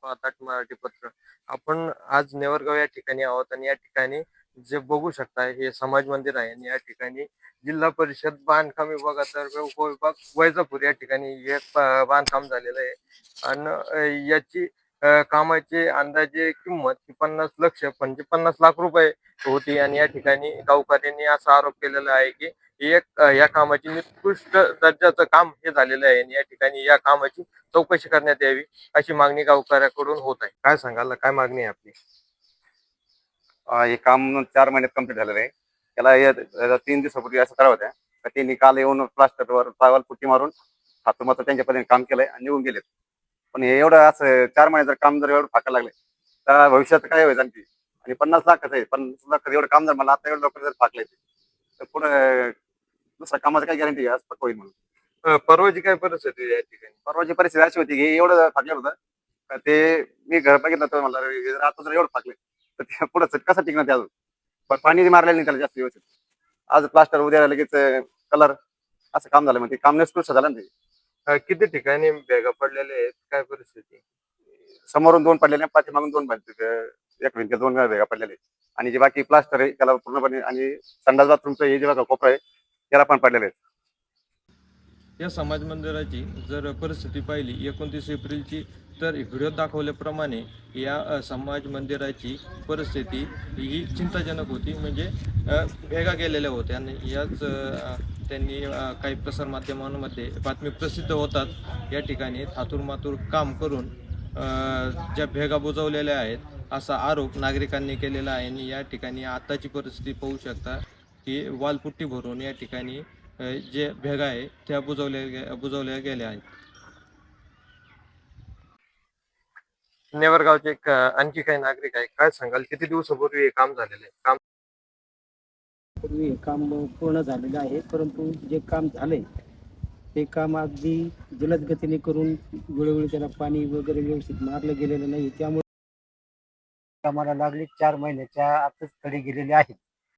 पाहतात मराठी पत्र. आपण आज नेवरगाव या ठिकाणी आहोत आणि या ठिकाणी जे बघू शकता हे समाज मंदिर आहे आणि या ठिकाणी जिल्हा परिषद बांधकाम विभागातर्फे उपविभाग वैजापूर या ठिकाणी एक बांधकाम झालेलं आहे आणि याची कामाची अंदाजे किंमत ही 50 लक्ष म्हणजे 50 लाख रुपये होती आणि या ठिकाणी गावकऱ्यांनी असा आरोप केलेला आहे की या कामाची निकृष्ट दर्जाचं काम हे झालेलं आहे आणि या ठिकाणी या कामाची चौकशी करण्यात यावी अशी मागणी गावकऱ्याकडून होत आहे. काय सांगाल? काय मागणी आहे आपली? हे काम 4 महिन्यात कंप्लीट झालेलं आहे. त्याला 3 दिवसापूर्वी असं करावं होत्या तर त्यांनी काल येऊन प्लास्टरवर पायावर पुट्टी मारून हातोमात्र त्यांच्या पद्धतीने काम केलंय आणि निघून गेलेत. पण हे एवढं असं 4 महिन्यात जर काम जर एवढं फाका लागले तर भविष्यात काय होईल आणखी. आणि 50 लाखाचं आहे. 50 लाख एवढं काम जर मला आता एवढं लवकर जर फाकले तर पुढे दुसऱ्या कामाचं काय गॅरंटी आहे असं होईल म्हणून. परवाची काय परिस्थिती आहे या ठिकाणी? परवाची परिस्थिती अशी होती की एवढं फाकलं होतं का ते मी घर बघितलं तर मला आता जर एवढं फाकले तर ते पुढे कसं टिकणार ते अजून. पण पाणी मारलेलं नाही त्याला जास्त व्यवस्थित. आज प्लास्टर उद्या लगेच कलर असं काम झालं म्हणजे काम निष्कृष्ट झालं ना ते. किती ठिकाणी भेगा पडलेल्या आहेत? काय परिस्थिती? समोरून 2 पडलेले पाठीमागून 2 एक भिंत 2 वेळा भेगा पडलेले आणि जे बाकी प्लास्टर आहे त्याला पूर्णपणे आणि संडास बाथरूमचं हे जे बघा कोपरा आहे त्याला पण पडलेले आहेत. या समाज मंदिराची जर परिस्थिती पाहिली 29 एप्रिलची तर व्हिडिओ दाखवल्याप्रमाणे या समाज मंदिराची परिस्थिती ही चिंताजनक होती. म्हणजे भेगा गेलेल्या होत्या आणि याच त्यांनी काही प्रसारमाध्यमांमध्ये बातमी प्रसिद्ध होतात या ठिकाणी थातूरमातूर काम करून ज्या भेगा बुजवलेल्या आहेत असा आरोप नागरिकांनी केलेला आहे. आणि या ठिकाणी आताची परिस्थिती पाहू शकता की वालपुट्टी भरून या ठिकाणी जे भेगा आहे त्या बुजवल्या गेल्या आहेत. नेवरगावचे एक आणखी काही नागरिक आहे. काय सांगाल? किती दिवसापूर्वी हे काम झालेलं आहे? पूर्वी हे काम पूर्ण झालेलं आहे, परंतु जे काम झालंय ते काम अगदी जलद गतीने करून वेळोवेळी त्याला पाणी वगैरे व्यवस्थित मारलं गेलेलं नाही. त्यामुळे आम्हाला लागले 4 महिन्याच्या आतच खडे गेलेले आहेत.